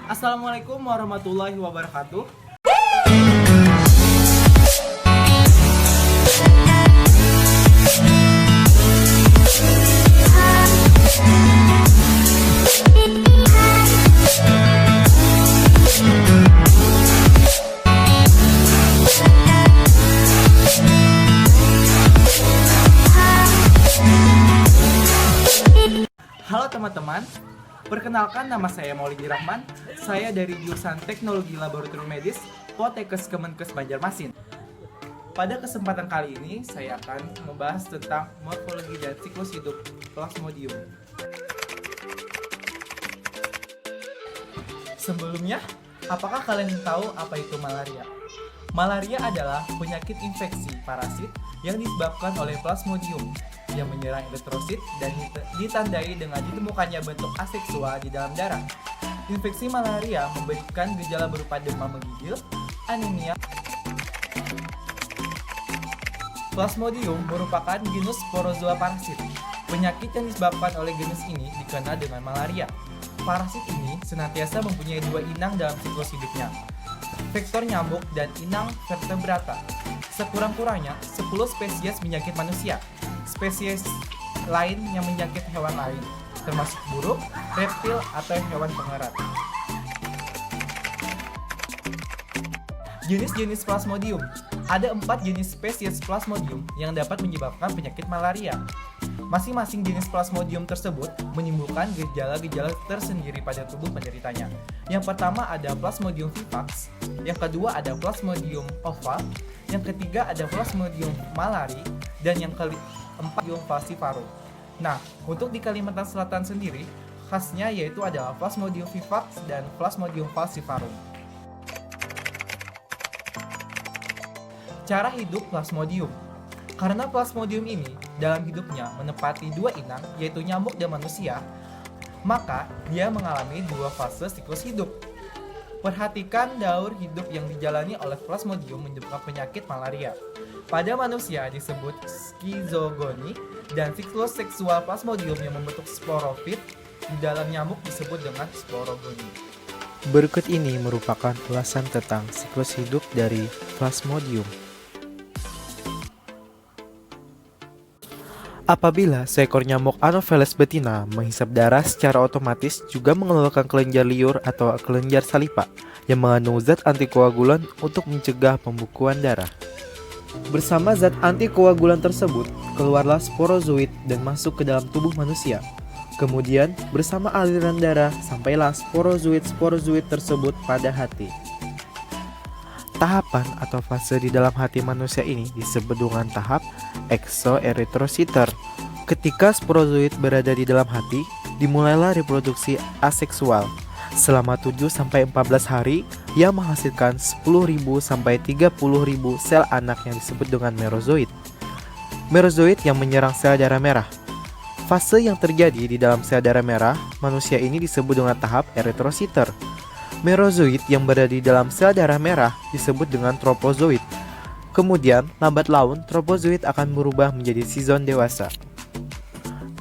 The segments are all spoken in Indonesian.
Assalamualaikum warahmatullahi wabarakatuh. Halo teman-teman, perkenalkan nama saya Maulidi Rahman. Saya dari jurusan Teknologi Laboratorium Medis Poltekkes Kemenkes Banjarmasin. Pada kesempatan kali ini, saya akan membahas tentang morfologi dan siklus hidup Plasmodium. Sebelumnya, apakah kalian tahu apa itu malaria? Malaria adalah penyakit infeksi parasit yang disebabkan oleh Plasmodium yang menyerang eritrosit dan ditandai dengan ditemukannya bentuk aseksual di dalam darah. Infeksi malaria memberikan gejala berupa demam menggigil, anemia. Plasmodium merupakan genus Sporozoa parasit. Penyakit yang disebabkan oleh genus ini dikenal dengan malaria. Parasit ini senantiasa mempunyai dua inang dalam siklus hidupnya, vektor nyamuk dan inang vertebrata. Sekurang-kurangnya 10 spesies menyakit manusia. Spesies lain yang menyakit hewan lain, termasuk burung, reptil, atau hewan pengerat. Jenis-jenis Plasmodium. Ada 4 jenis spesies Plasmodium yang dapat menyebabkan penyakit malaria. Masing-masing jenis Plasmodium tersebut menimbulkan gejala-gejala tersendiri pada tubuh penderitanya. Yang pertama ada Plasmodium vivax, yang kedua ada Plasmodium ovale, yang ketiga ada Plasmodium malari, dan yang keempat Plasmodium falciparum. Nah, untuk di Kalimantan Selatan sendiri, khasnya yaitu adalah Plasmodium vivax dan Plasmodium falciparum. Cara hidup Plasmodium. Karena Plasmodium ini dalam hidupnya menepati dua inang, yaitu nyamuk dan manusia, maka dia mengalami dua fase siklus hidup. Perhatikan daur hidup yang dijalani oleh Plasmodium menyebabkan penyakit malaria. Pada manusia disebut skizogoni, dan siklus seksual Plasmodium yang membentuk sporofit di dalam nyamuk disebut dengan sporogoni. Berikut ini merupakan ulasan tentang siklus hidup dari Plasmodium. Apabila seekor nyamuk Anopheles betina menghisap darah, secara otomatis juga mengeluarkan kelenjar liur atau kelenjar salipa yang mengandung zat antikoagulan untuk mencegah pembekuan darah. Bersama zat antikoagulan tersebut, keluarlah sporozoid dan masuk ke dalam tubuh manusia. Kemudian, bersama aliran darah, sampailah sporozoid tersebut pada hati. Tahapan atau fase di dalam hati manusia ini disebut dengan tahap exoerythrocyte. Ketika sporozoid berada di dalam hati, dimulailah reproduksi aseksual. Selama 7-14 hari, ia menghasilkan 10.000 sampai 30.000 sel anak yang disebut dengan merozoid. Merozoid yang menyerang sel darah merah. Fase yang terjadi di dalam sel darah merah manusia ini disebut dengan tahap eritrocyte. Merozoid yang berada di dalam sel darah merah disebut dengan tropozoid. Kemudian, lambat laun, tropozoid akan berubah menjadi skizon dewasa.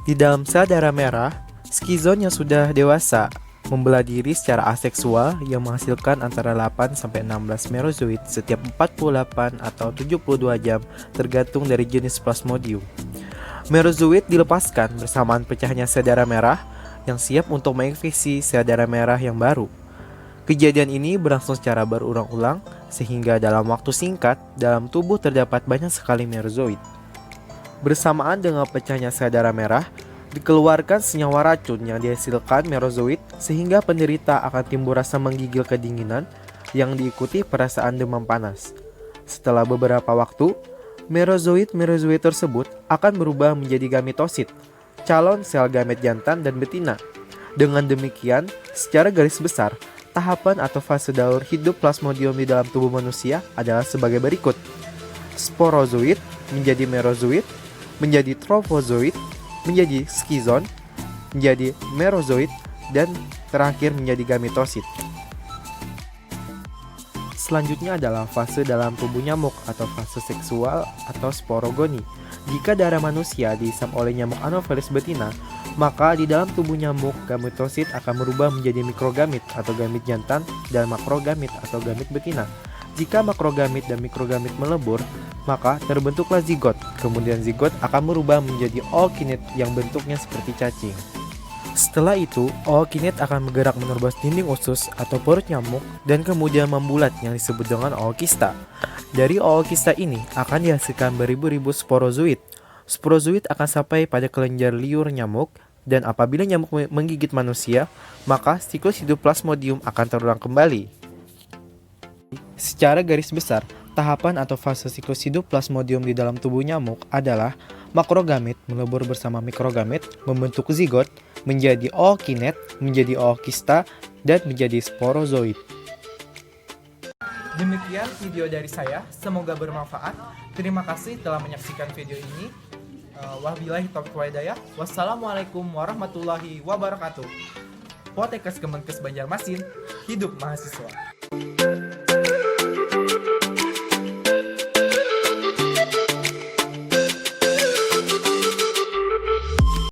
Di dalam sel darah merah, skizon yang sudah dewasa membelah diri secara aseksual yang menghasilkan antara 8-16 merozoid setiap 48 atau 72 jam tergantung dari jenis Plasmodium. Merozoid dilepaskan bersamaan pecahnya sel darah merah yang siap untuk menginfeksi sel darah merah yang baru. Kejadian ini berlangsung secara berulang-ulang sehingga dalam waktu singkat dalam tubuh terdapat banyak sekali merozoid. Bersamaan dengan pecahnya sel darah merah, dikeluarkan senyawa racun yang dihasilkan merozoid sehingga penderita akan timbul rasa menggigil kedinginan yang diikuti perasaan demam panas. Setelah beberapa waktu, merozoid tersebut akan berubah menjadi gametosit, calon sel gamet jantan dan betina. Dengan demikian, secara garis besar, tahapan atau fase daur hidup Plasmodium di dalam tubuh manusia adalah sebagai berikut. Sporozoid menjadi merozoid, menjadi trofozoid, menjadi skizon, menjadi merozoid, dan terakhir menjadi gametosit. Selanjutnya adalah fase dalam tubuh nyamuk atau fase seksual atau sporogoni. Jika darah manusia dihisap oleh nyamuk Anopheles betina, maka di dalam tubuh nyamuk gametosit akan berubah menjadi mikrogamit atau gamit jantan dan makrogamit atau gamit betina. Jika makrogamit dan mikrogamit melebur, maka terbentuklah zigot. Kemudian zigot akan berubah menjadi ookinete yang bentuknya seperti cacing. Setelah itu, ookinete akan bergerak menerobos dinding usus atau perut nyamuk dan kemudian membulat yang disebut dengan ookista. Dari ookista ini akan dihasilkan beribu-ribu sporozoid. Sporozoid akan sampai pada kelenjar liur nyamuk dan apabila nyamuk menggigit manusia, maka siklus hidup Plasmodium akan terulang kembali. Secara garis besar, tahapan atau fase siklus hidup Plasmodium di dalam tubuh nyamuk adalah makrogamit melebur bersama mikrogamit, membentuk zigot, menjadi ookinete, menjadi ookista, dan menjadi sporozoid. Demikian video dari saya, semoga bermanfaat. Terima kasih telah menyaksikan video ini. Wabillahi taufiq wal hidayah. Wassalamualaikum warahmatullahi wabarakatuh. Potekkes Kemenkes Banjarmasin, hidup mahasiswa.